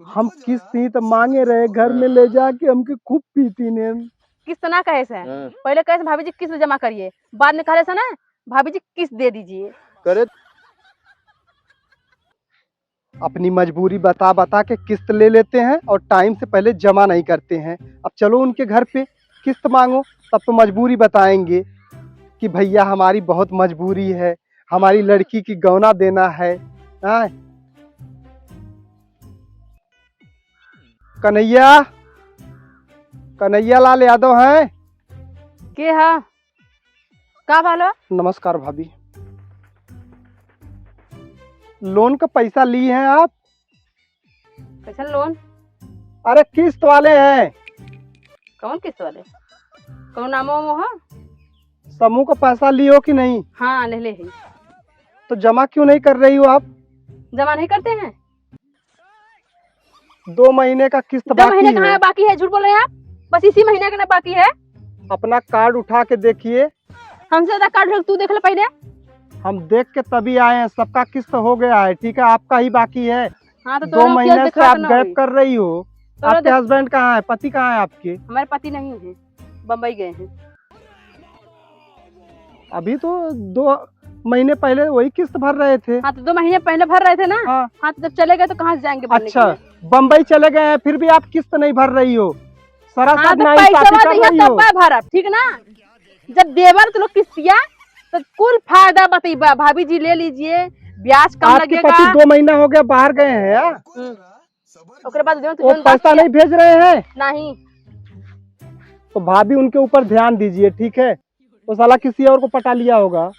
हम किस्त ही तो मांगे रहे, घर में ले जाके हमके खूब पीती ने। किस्त ना कहे से पहले कहे से भाभी जी किस्त जमा करिए, बाद में कहे से ना भाभी जी किस्त दे दीजिए। करे अपनी मजबूरी बता बता के किस्त ले लेते हैं और टाइम से पहले जमा नहीं करते हैं। अब चलो उनके घर पे किस्त मांगो, तब तो मजबूरी बताएंगे कि भैया हमारी बहुत मजबूरी है, हमारी लड़की की गौना देना है। हाँ? कन्हैया, कन्हैया लाल यादव हैं? के हा का भालो? नमस्कार भाभी। लोन का पैसा ली हैं आप? कैसा लोन? अरे किस्त वाले हैं। कौन किस्त वाले? कौन नाम है? समूह का पैसा लियो कि नहीं? हाँ ले ही। तो जमा क्यों नहीं कर रही हो आप? जमा नहीं करते हैं? 2 महीने का किस्त 2 बाकी महीने है। कहाँ है बाकी है? झूठ बोल रहे हैं आप। बस इसी महीने का ना बाकी है। अपना कार्ड उठा के देखिए। हमसे ज्यादा कार्ड तू देख ले पहले। हम देख के तभी आए हैं, सबका किस्त हो गया है, ठीक है, आपका ही बाकी है। हाँ तो 2 महीने से आप गैप कर रही हो। आपके हस्बैंड कहाँ है, पति कहाँ है आपके? हमारे पति नहीं है, बम्बई गए हैं। अभी तो 2 महीने पहले वही किस्त भर रहे थे। हाँ तो 2 महीने पहले भर रहे थे ना। हाँ तो जब चले गए तो कहाँ से जाएंगे भरने के अच्छा, लिए? बम्बई चले गए हैं फिर भी आप किस्त नहीं भर रही हो। सरासर हाँ तो नाइंसाफी पैसा कर रही हो। तब भरब, ठीक ना? जब देवर तो लोग किस्तिया तो कुल फायदा बताइबा। भाभी जी ले लीजिए, ब्याज कम आपके लगेगा। पति 2 महीना हो गया बाहर गए हैं यार। ओकरे बाद वो पैसा नहीं भेज रहे हैं? नहीं। तो भाभी उनके ऊपर ध्यान दीजिए, ठीक है? तो साला किसी और को पटा लिया होगा।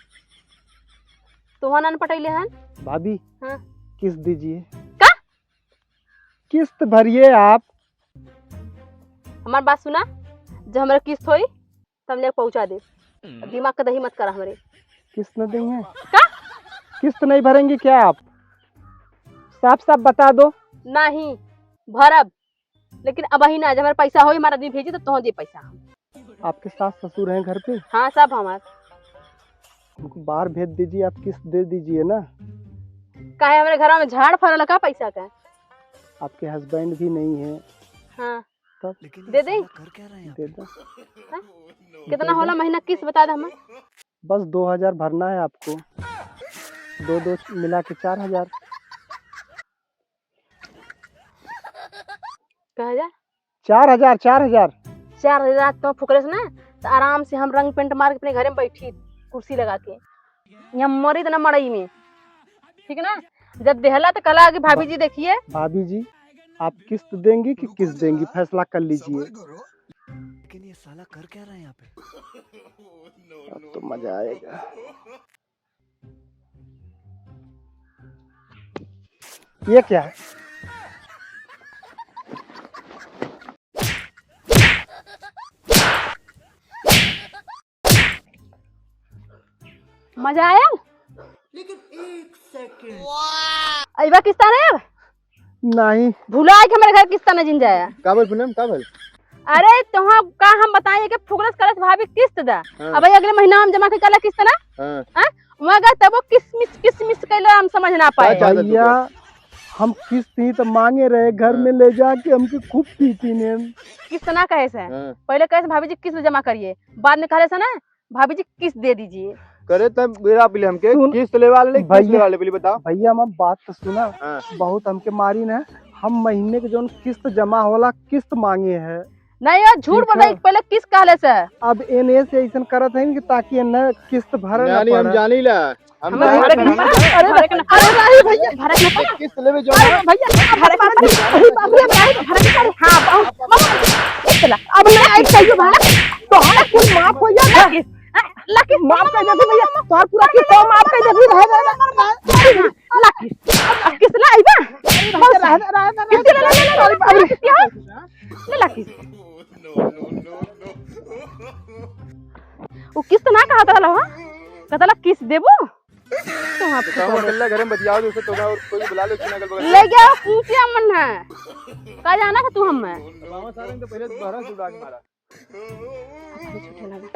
तुहां न पटैले हैं भाभी। हाँ? किस्त दीजिए। का? किस्त भरिए आप। हमार बात सुना, जब हमारे किस्त होई तब ले पहुंचा दे। दिमाग का दही मत करा हमारे। किस्त न देंगे? का? किस्त नहीं भरेंगे क्या आप? साफ साफ बता दो। नहीं भरब, लेकिन अब ही ना। जब हमारे पैसा होई हमारा आदमी भेजी तो तुह दे पैसा। आपके सास ससुर हैं घर पे? हाँ सब हमार। उनको बाहर भेज दीजिए, आप किस्त दे दीजिए ना। काहे हमारे घर में झाड़ फरल का पैसा का? आपके हस्बैंड भी नहीं है। हाँ तब दे दे। कर क्या रहे हैं? दे दो। हाँ? कितना होला महीना किस्त बता दे हमें। बस 2000 भरना है आपको। 2 मिला के 4000। कहा जा 4000 4000। 4000 तो फुकरे से ना तो आराम से हम रंग पेंट मार के अपने घर में बैठी कुर्सी लगा के। यहाँ मरी तो ना मड़ई में, ठीक है ना? जब देहला तो कला आगे भाभी जी देखिए। भाभी जी आप किस्त देंगी कि किस्त देंगी, फैसला कर लीजिए। लेकिन ये साला कर क्या रहे हैं यहाँ पे? अब तो मजा आएगा। ये क्या है? मजा आया? लेकिन 1 सेकंड अइबा किस्ता ने नहीं भूला है कि हमारे घर किस्ता न जिन जाया। काबल पूनम काबल। अरे तुहा का हम बताइए कि फुकरस करस भाभी किस्त दा। अब अगले महीना हम जमा के कला किस्त ना। हां मगर तब किसमिस कैला हम समझ ना पाए। भैया हम किस्त ही तो मांगे रहे, घर में ले जाके हमके खूब पीती ने। किस्त ना कहे से पहले कहे से भाभी जी किस्त जमा करिए, बाद में कहे से ना भाभी जी किस्त दे दीजिए। करे तब मेरा पहले हमके किस्त ले वाले किस्त ले वाले पहले बताओ। भैया हम बात तो सुना। बहुत हमके मारी ना। हम महीने के जो किस्त जमा होला किस्त मांगे है। नहीं यार झूठ बोल रही, पहले किस्त कहले से। अब एने से ऐसा करत है कि ताकि न किस्त भरे ना पड़े। हम जानी ला हम अरे नहीं भैया किस्त लेवे जो भैया हां चला अब मैं आई चाहिए भाई तो हमारा कुल माफ हो गया। लकी माफ कर दे भैया, तोर पूरा किस्त माफ कर दे। लकी किस्त लाई बा किस्त ले लकी वो किस्त ना कहा था लो। कहता ला किस्त देबो तो हां काम कर घर में बतियाओ तो तो और कोई बुला लो किना अगल ले गया पूछिया मन है का जाना का तू हम में मामा सारे तो पहले 12 सुबह के मारा। छूटे लगा